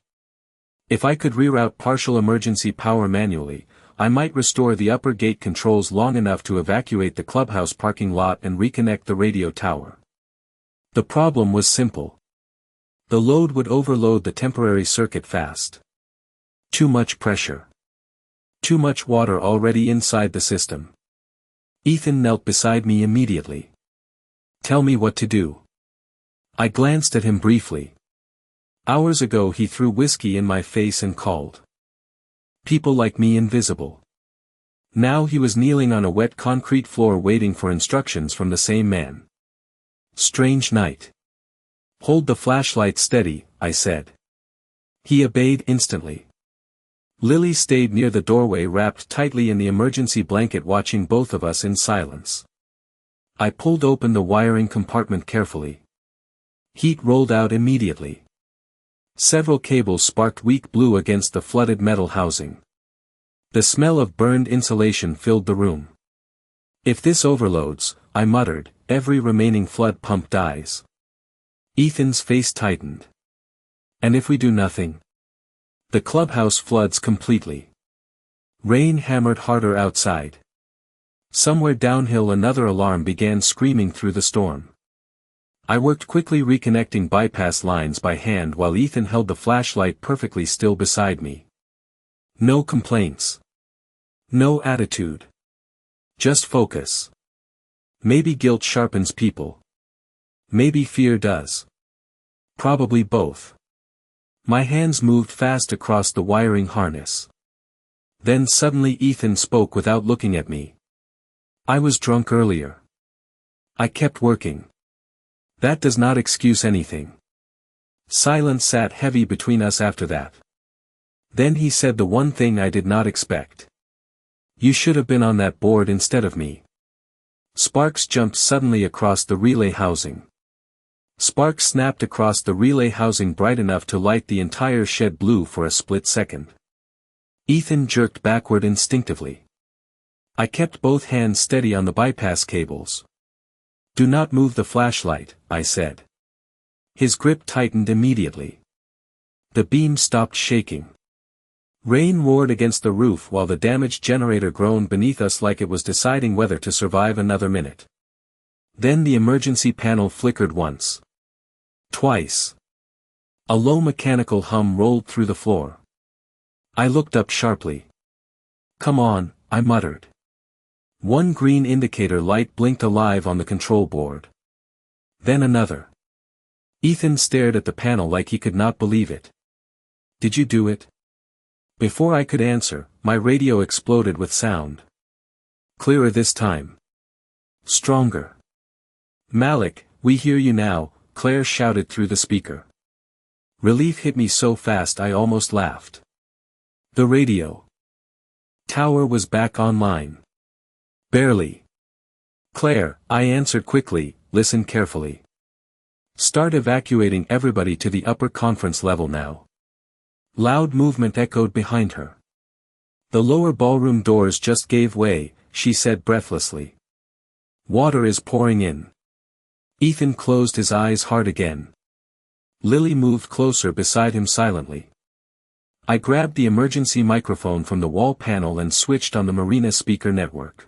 If I could reroute partial emergency power manually, I might restore the upper gate controls long enough to evacuate the clubhouse parking lot and reconnect the radio tower. The problem was simple. The load would overload the temporary circuit fast. Too much pressure. Too much water already inside the system. Ethan knelt beside me immediately. Tell me what to do. I glanced at him briefly. Hours ago he threw whiskey in my face and called people like me invisible. Now he was kneeling on a wet concrete floor waiting for instructions from the same man. Strange night. Hold the flashlight steady, I said. He obeyed instantly. Lily stayed near the doorway wrapped tightly in the emergency blanket watching both of us in silence. I pulled open the wiring compartment carefully. Heat rolled out immediately. Several cables sparked weak blue against the flooded metal housing. The smell of burned insulation filled the room. If this overloads, I muttered, every remaining flood pump dies. Ethan's face tightened. And if we do nothing? The clubhouse floods completely. Rain hammered harder outside. Somewhere downhill another alarm began screaming through the storm. I worked quickly reconnecting bypass lines by hand while Ethan held the flashlight perfectly still beside me. No complaints. No attitude. Just focus. Maybe guilt sharpens people. Maybe fear does. Probably both. My hands moved fast across the wiring harness. Then suddenly Ethan spoke without looking at me. I was drunk earlier. I kept working. That does not excuse anything. Silence sat heavy between us after that. Then he said the one thing I did not expect. You should have been on that board instead of me. Sparks jumped suddenly across the relay housing. Sparks snapped across the relay housing bright enough to light the entire shed blue for a split second. Ethan jerked backward instinctively. I kept both hands steady on the bypass cables. Do not move the flashlight, I said. His grip tightened immediately. The beam stopped shaking. Rain roared against the roof while the damaged generator groaned beneath us like it was deciding whether to survive another minute. Then the emergency panel flickered once. Twice. A low mechanical hum rolled through the floor. I looked up sharply. Come on, I muttered. One green indicator light blinked alive on the control board. Then another. Ethan stared at the panel like he could not believe it. Did you do it? Before I could answer, my radio exploded with sound. Clearer this time. Stronger. Malik, we hear you now, Claire shouted through the speaker. Relief hit me so fast I almost laughed. The radio tower was back online. Barely. Claire, I answered quickly, listen carefully. Start evacuating everybody to the upper conference level now. Loud movement echoed behind her. The lower ballroom doors just gave way, she said breathlessly. Water is pouring in. Ethan closed his eyes hard again. Lily moved closer beside him silently. I grabbed the emergency microphone from the wall panel and switched on the marina speaker network.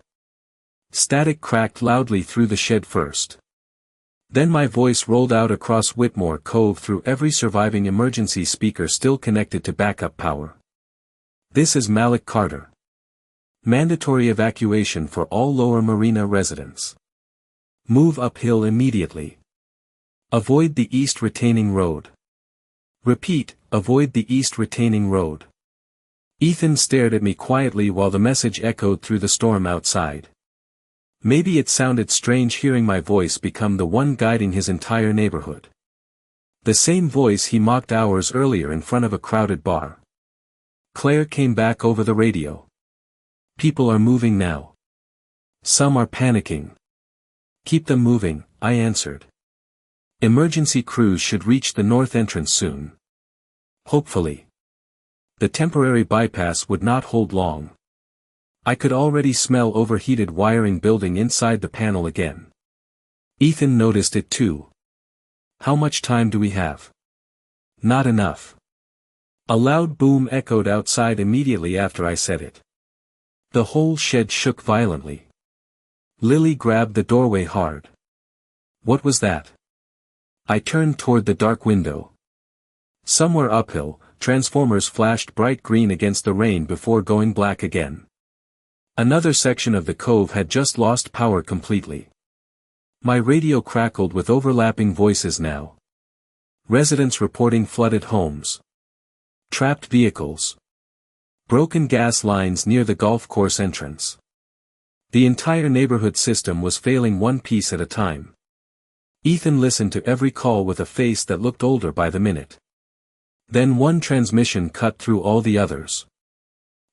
Static cracked loudly through the shed first. Then my voice rolled out across Whitmore Cove through every surviving emergency speaker still connected to backup power. This is Malik Carter. Mandatory evacuation for all Lower Marina residents. Move uphill immediately. Avoid the east retaining road. Repeat, avoid the east retaining road. Ethan stared at me quietly while the message echoed through the storm outside. Maybe it sounded strange hearing my voice become the one guiding his entire neighborhood. The same voice he mocked hours earlier in front of a crowded bar. Claire came back over the radio. People are moving now. Some are panicking. Keep them moving, I answered. Emergency crews should reach the north entrance soon. Hopefully. The temporary bypass would not hold long. I could already smell overheated wiring building inside the panel again. Ethan noticed it too. "How much time do we have?" "Not enough." A loud boom echoed outside immediately after I said it. The whole shed shook violently. Lily grabbed the doorway hard. "What was that?" I turned toward the dark window. Somewhere uphill, transformers flashed bright green against the rain before going black again. Another section of the cove had just lost power completely. My radio crackled with overlapping voices now. Residents reporting flooded homes. Trapped vehicles. Broken gas lines near the golf course entrance. The entire neighborhood system was failing one piece at a time. Ethan listened to every call with a face that looked older by the minute. Then one transmission cut through all the others.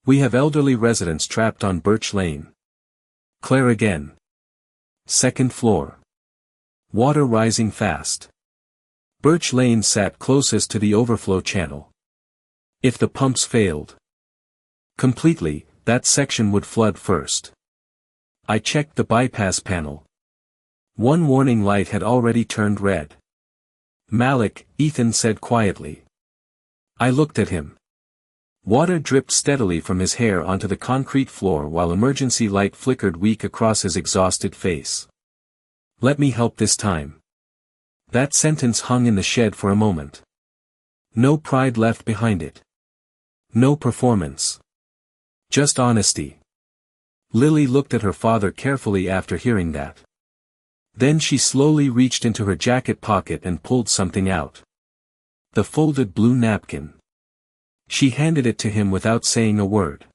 "We have elderly residents trapped on Birch Lane." Claire again. "Second floor. Water rising fast." Birch Lane sat closest to the overflow channel. If the pumps failed completely, that section would flood first. I checked the bypass panel. One warning light had already turned red. "Malik," Ethan said quietly. I looked at him. Water dripped steadily from his hair onto the concrete floor while emergency light flickered weak across his exhausted face. "Let me help this time." That sentence hung in the shed for a moment. No pride left behind it. No performance. Just honesty. Lily looked at her father carefully after hearing that. Then she slowly reached into her jacket pocket and pulled something out. The folded blue napkin. She handed it to him without saying a word.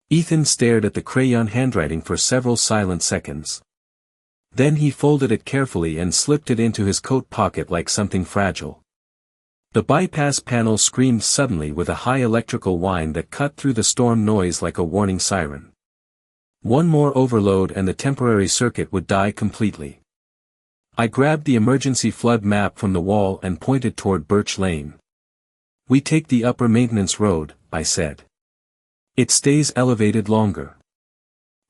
Ethan stared at the crayon handwriting for several silent seconds. Then he folded it carefully and slipped it into his coat pocket like something fragile. The bypass panel screamed suddenly with a high electrical whine that cut through the storm noise like a warning siren. One more overload and the temporary circuit would die completely. I grabbed the emergency flood map from the wall and pointed toward Birch Lane. "We take the upper maintenance road," I said. "It stays elevated longer."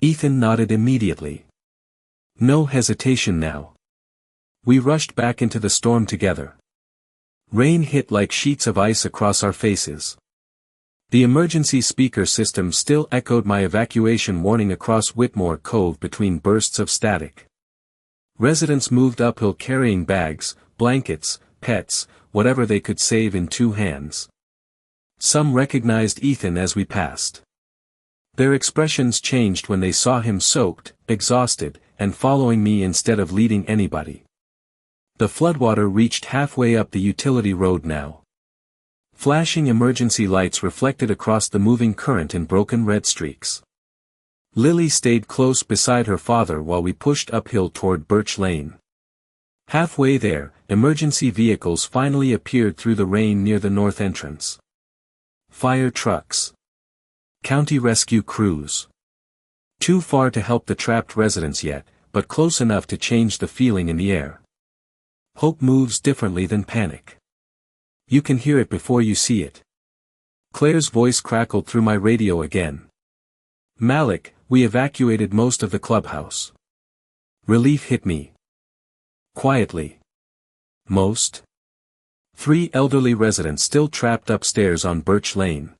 Ethan nodded immediately. No hesitation now. We rushed back into the storm together. Rain hit like sheets of ice across our faces. The emergency speaker system still echoed my evacuation warning across Whitmore Cove between bursts of static. Residents moved uphill carrying bags, blankets, pets, whatever they could save in two hands. Some recognized Ethan as we passed. Their expressions changed when they saw him soaked, exhausted, and following me instead of leading anybody. The floodwater reached halfway up the utility road now. Flashing emergency lights reflected across the moving current in broken red streaks. Lily stayed close beside her father while we pushed uphill toward Birch Lane. Halfway there, emergency vehicles finally appeared through the rain near the north entrance. Fire trucks. County rescue crews. Too far to help the trapped residents yet, but close enough to change the feeling in the air. Hope moves differently than panic. You can hear it before you see it. Claire's voice crackled through my radio again. "Malik, we evacuated most of the clubhouse." Relief hit me. Quietly. Most? 3 elderly residents still trapped upstairs on Birch Lane.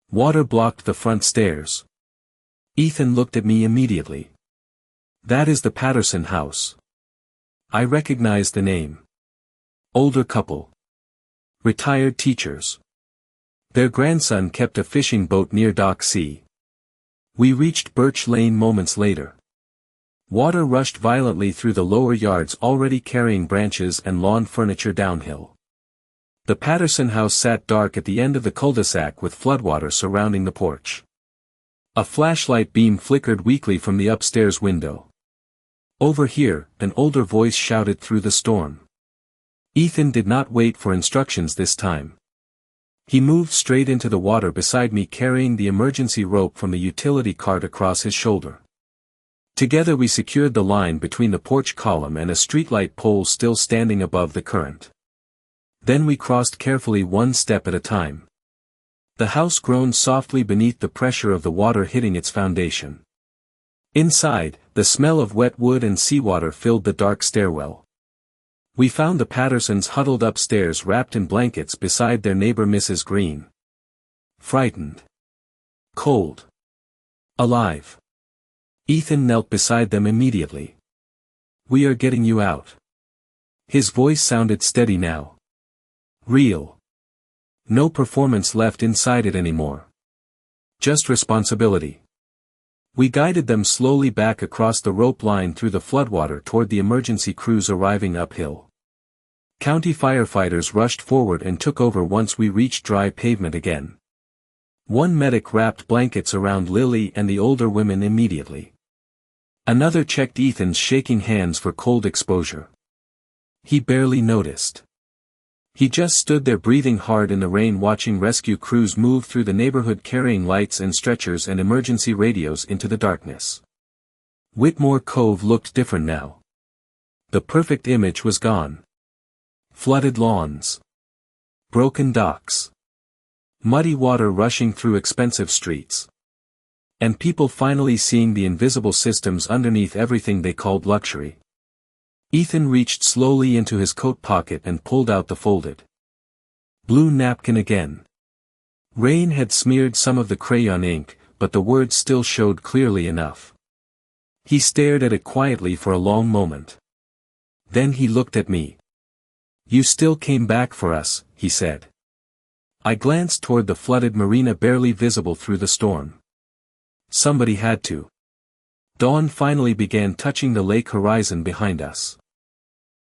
Water blocked the front stairs. Ethan looked at me immediately. "That is the Patterson house." I recognized the name. Older couple. Retired teachers. Their grandson kept a fishing boat near Dock C. We reached Birch Lane moments later. Water rushed violently through the lower yards already carrying branches and lawn furniture downhill. The Patterson house sat dark at the end of the cul-de-sac with floodwater surrounding the porch. A flashlight beam flickered weakly from the upstairs window. "Over here," an older voice shouted through the storm. Ethan did not wait for instructions this time. He moved straight into the water beside me carrying the emergency rope from the utility cart across his shoulder. Together we secured the line between the porch column and a streetlight pole still standing above the current. Then we crossed carefully one step at a time. The house groaned softly beneath the pressure of the water hitting its foundation. Inside, the smell of wet wood and seawater filled the dark stairwell. We found the Pattersons huddled upstairs wrapped in blankets beside their neighbor Mrs. Green. Frightened. Cold. Alive. Ethan knelt beside them immediately. "We are getting you out." His voice sounded steady now. Real. No performance left inside it anymore. Just responsibility. We guided them slowly back across the rope line through the floodwater toward the emergency crews arriving uphill. County firefighters rushed forward and took over once we reached dry pavement again. One medic wrapped blankets around Lily and the older women immediately. Another checked Ethan's shaking hands for cold exposure. He barely noticed. He just stood there breathing hard in the rain watching rescue crews move through the neighborhood carrying lights and stretchers and emergency radios into the darkness. Whitmore Cove looked different now. The perfect image was gone. Flooded lawns. Broken docks. Muddy water rushing through expensive streets. And people finally seeing the invisible systems underneath everything they called luxury. Ethan reached slowly into his coat pocket and pulled out the folded blue napkin again. Rain had smeared some of the crayon ink, but the words still showed clearly enough. He stared at it quietly for a long moment. Then he looked at me. "You still came back for us," he said. I glanced toward the flooded marina barely visible through the storm. Somebody had to. Dawn finally began touching the lake horizon behind us.